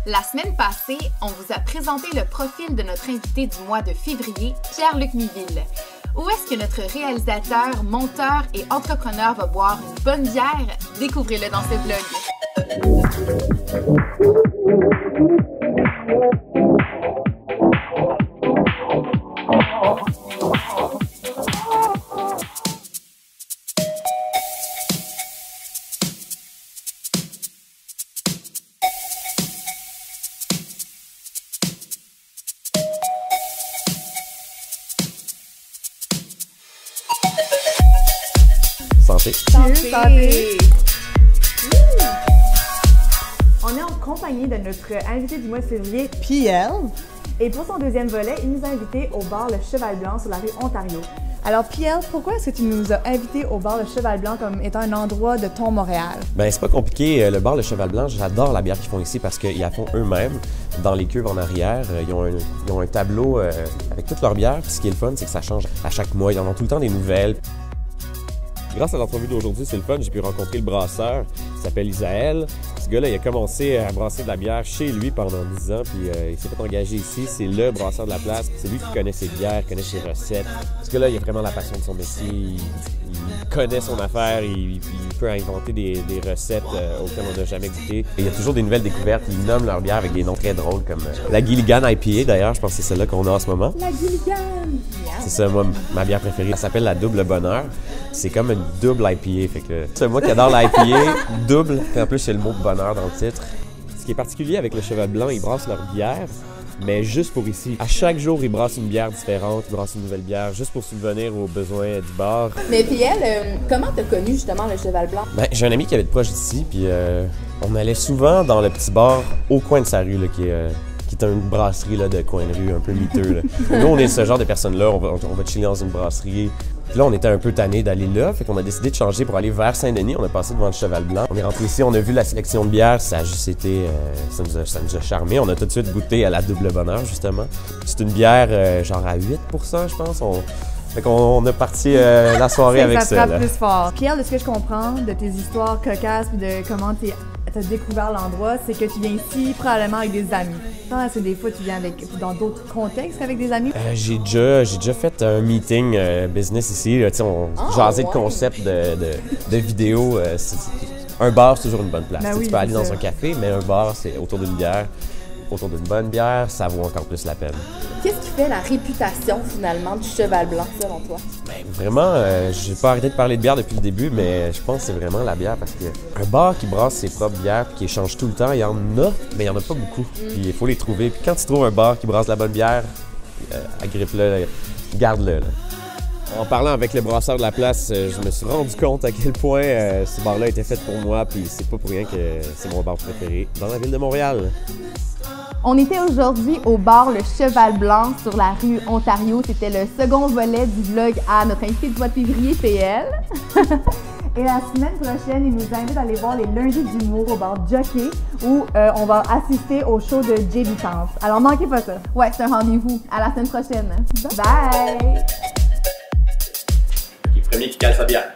La semaine passée, on vous a présenté le profil de notre invité du mois de février, Pierre-Luc Miville. Où est-ce que notre réalisateur, monteur et entrepreneur va boire une bonne bière? Découvrez-le dans ce vlog. Santé. Santé. On est en compagnie de notre invité du mois de février, Pierre. et pour son deuxième volet, il nous a invités au bar Le Cheval Blanc sur la rue Ontario. Alors Pierre, pourquoi est-ce que tu nous as invités au bar Le Cheval Blanc comme étant un endroit de ton Montréal? Ben c'est pas compliqué. Le bar Le Cheval Blanc, j'adore la bière qu'ils font ici parce qu'ils la font eux-mêmes dans les cuves en arrière. Ils ont un tableau avec toutes leurs bières. Puis ce qui est le fun, c'est que ça change à chaque mois. Ils en ont tout le temps des nouvelles. Grâce à l'entrevue d'aujourd'hui, c'est le fun, j'ai pu rencontrer le brasseur, il s'appelle Isaël. Ce gars-là, il a commencé à brasser de la bière chez lui pendant 10 ans, puis il s'est fait engager ici. C'est le brasseur de la place, c'est lui qui connaît ses bières, connaît ses recettes. Ce gars-là, il a vraiment la passion de son métier, il connaît son affaire, il peut inventer des recettes auxquelles on n'a jamais goûté. Et il y a toujours des nouvelles découvertes, ils nomment leur bière avec des noms très drôles, comme la Gilligan IPA d'ailleurs, je pense que c'est celle-là qu'on a en ce moment. La Gilligan! C'est ça, moi, ma bière préférée. Elle s'appelle la Double Bonheur. C'est comme une double IPA. Fait que c'est moi qui adore l'IPA, double. Puis en plus, c'est le mot bonheur dans le titre. Ce qui est particulier avec le Cheval Blanc, ils brassent leur bière, mais juste pour ici. À chaque jour, ils brassent une bière différente, ils brassent une nouvelle bière, juste pour subvenir aux besoins du bar. Mais puis elle, comment t'as connu justement le Cheval Blanc? Ben, j'ai un ami qui habite proche d'ici, puis on allait souvent dans le petit bar au coin de sa rue, là, qui est une brasserie là, de coin de rue, un peu miteux. Là. Nous, on est ce genre de personnes-là, on va chiller dans une brasserie. Puis là, on était un peu tannés d'aller là, fait qu'on a décidé de changer pour aller vers Saint-Denis. On a passé devant le Cheval Blanc. On est rentré ici, on a vu la sélection de bières, ça a juste été... ça nous a charmé. On a tout de suite goûté à la Double Bonheur, justement. C'est une bière genre à 8 je pense. Fait qu'on a parti la soirée avec ça. Ça frappe là. plus fort. Pierre, de ce que je comprends de tes histoires cocasses et de comment t'as découvert l'endroit, c'est que tu viens ici probablement avec des amis. Est-ce que des fois tu viens dans d'autres contextes qu'avec des amis? J'ai déjà fait un meeting business ici. Là, on jasait de concept de vidéo. Un bar, c'est toujours une bonne place. Ben oui, tu peux aller dans ça. un café, mais un bar, c'est autour d'une bière. Autour d'une bonne bière, ça vaut encore plus la peine. Qu'est-ce qui fait la réputation finalement du Cheval Blanc selon toi? Ben, vraiment, j'ai pas arrêté de parler de bière depuis le début, mais je pense que c'est vraiment la bière parce qu'un bar qui brasse ses propres bières et qui échange tout le temps, il y en a, mais il y en a pas beaucoup. Puis il faut les trouver. Puis quand tu trouves un bar qui brasse la bonne bière, agrippe-le, garde-le. Là. En parlant avec le brasseur de la place, je me suis rendu compte à quel point ce bar-là était fait pour moi, puis c'est pas pour rien que c'est mon bar préféré dans la ville de Montréal. On était aujourd'hui au bar Le Cheval Blanc sur la rue Ontario. C'était le second volet du vlog à notre invité du mois de février, PL. Et la semaine prochaine, il nous invite à aller voir les lundis d'humour au bar Jockey où on va assister au show de JB Tance. Alors manquez pas ça. Ouais, c'est un rendez-vous. À la semaine prochaine. Bye! Qui est premier qui cale sa bière.